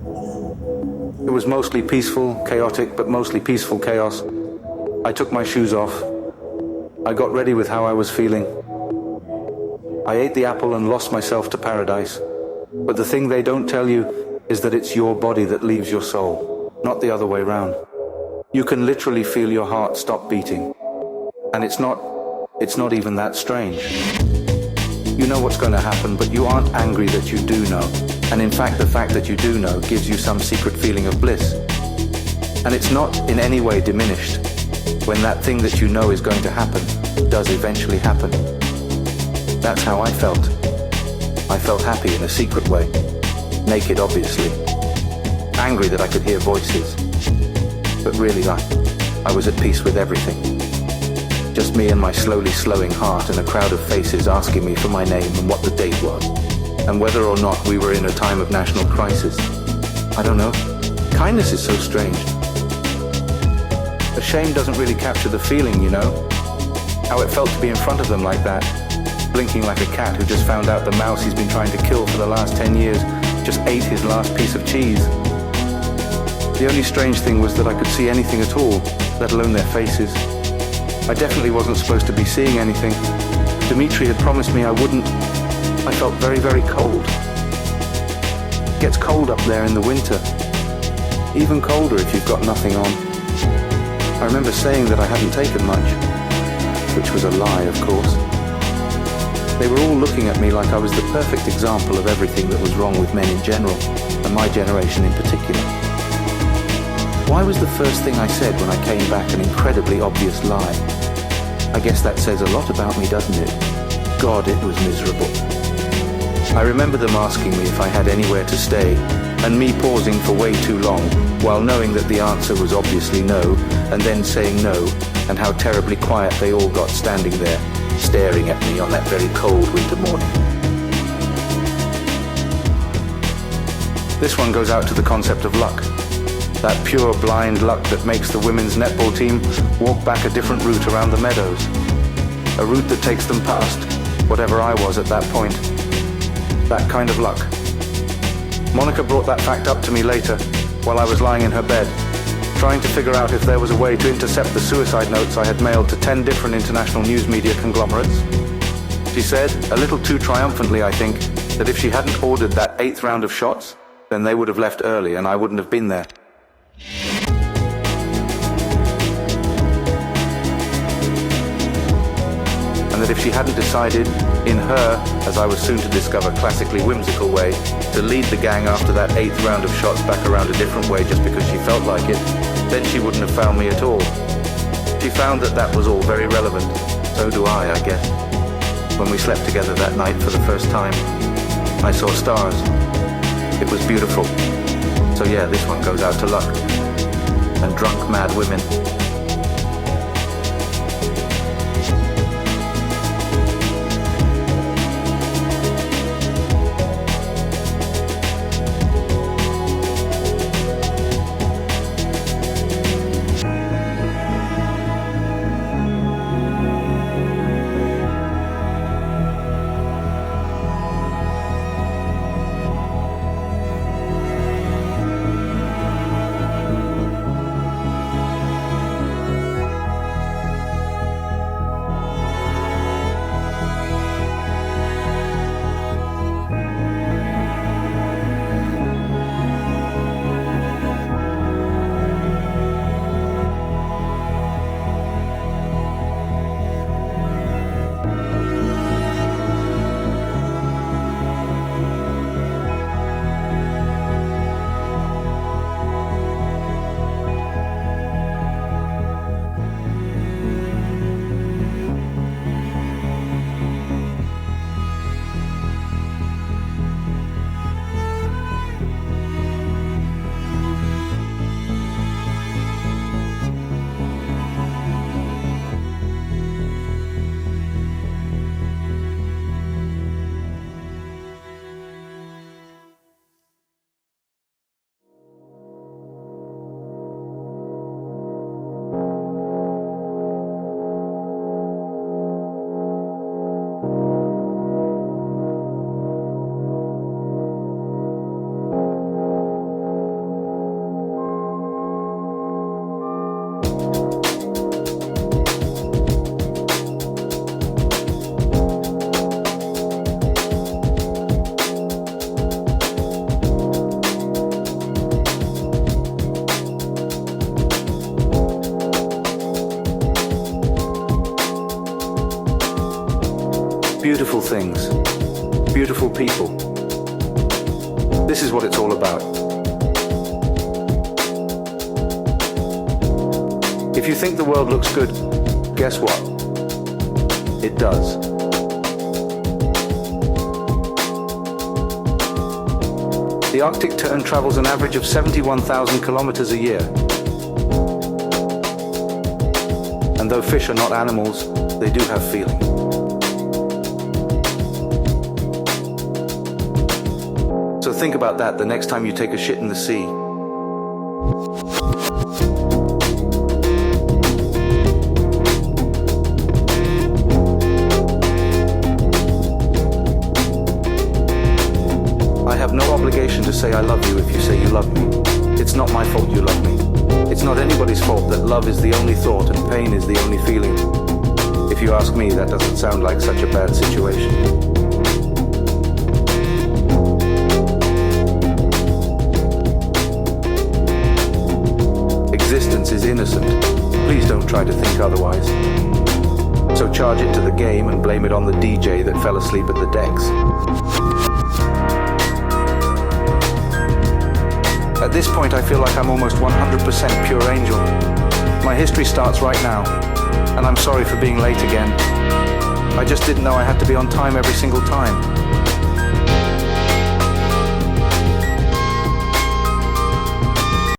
It was mostly peaceful, chaotic, but mostly peaceful chaos. I took my shoes off. I got ready with how I was feeling. I ate the apple and lost myself to paradise. But the thing they don't tell you is that it's your body that leaves your soul, not the other way round. You can literally feel your heart stop beating. And it's not even that strange. You know what's going to happen, but you aren't angry that you do know. And in fact, the fact that you do know gives you some secret feeling of bliss. And it's not in any way diminished when that thing that you know is going to happen does eventually happen. That's how I felt. I felt happy in a secret way. Naked, obviously. Angry that I could hear voices. But really, I was at peace with everything. Just me and my slowly slowing heart and a crowd of faces asking me for my name and what the date was. And whether or not we were in a time of national crisis. I don't know. Kindness is so strange. A shame doesn't really capture the feeling, you know? How it felt to be in front of them like that. Blinking like a cat who just found out the mouse he's been trying to kill for the last 10 years just ate his last piece of cheese. The only strange thing was that I could see anything at all, let alone their faces. I definitely wasn't supposed to be seeing anything. Dimitri had promised me I wouldn't. I felt very, very cold. It gets cold up there in the winter. Even colder if you've got nothing on. I remember saying that I hadn't taken much, which was a lie, of course. They were all looking at me like I was the perfect example of everything that was wrong with men in general, and my generation in particular. Why was the first thing I said when I came back an incredibly obvious lie? I guess that says a lot about me, doesn't it? God, it was miserable. I remember them asking me if I had anywhere to stay, and me pausing for way too long, while knowing that the answer was obviously no, and then saying no, and how terribly quiet they all got standing there, staring at me on that very cold winter morning. This one goes out to the concept of luck. That pure blind luck that makes the women's netball team walk back a different route around the meadows. A route that takes them past whatever I was at that point. That kind of luck. Monica brought that fact up to me later, while I was lying in her bed, trying to figure out if there was a way to intercept the suicide notes I had mailed to 10 different international news media conglomerates. She said, a little too triumphantly I think, that if she hadn't ordered that 8th round of shots, then they would have left early and I wouldn't have been there. And that if she hadn't decided, in her, as I was soon to discover, classically whimsical way, to lead the gang after that 8th round of shots back around a different way just because she felt like it, then she wouldn't have found me at all. She found that that was all very relevant. So do I guess. When we slept together that night for the first time, I saw stars. It was beautiful. So yeah, this one goes out to luck. And drunk, mad women. beautiful things, beautiful people. This is what it's all about. If you think the world looks good, guess what? It does. The Arctic tern travels an average of 71,000 kilometers a year. And though fish are not animals, they do have feeling. So think about that the next time you take a shit in the sea. I have no obligation to say I love you if you say you love me. It's not my fault you love me. It's not anybody's fault that love is the only thought and pain is the only feeling. If you ask me, that doesn't sound like such a bad situation. Existence is innocent. Please don't try to think otherwise. So charge it to the game and blame it on the DJ that fell asleep at the decks. At this point, I feel like I'm almost 100% pure angel. My history starts right now, and I'm sorry for being late again. I just didn't know I had to be on time every single time.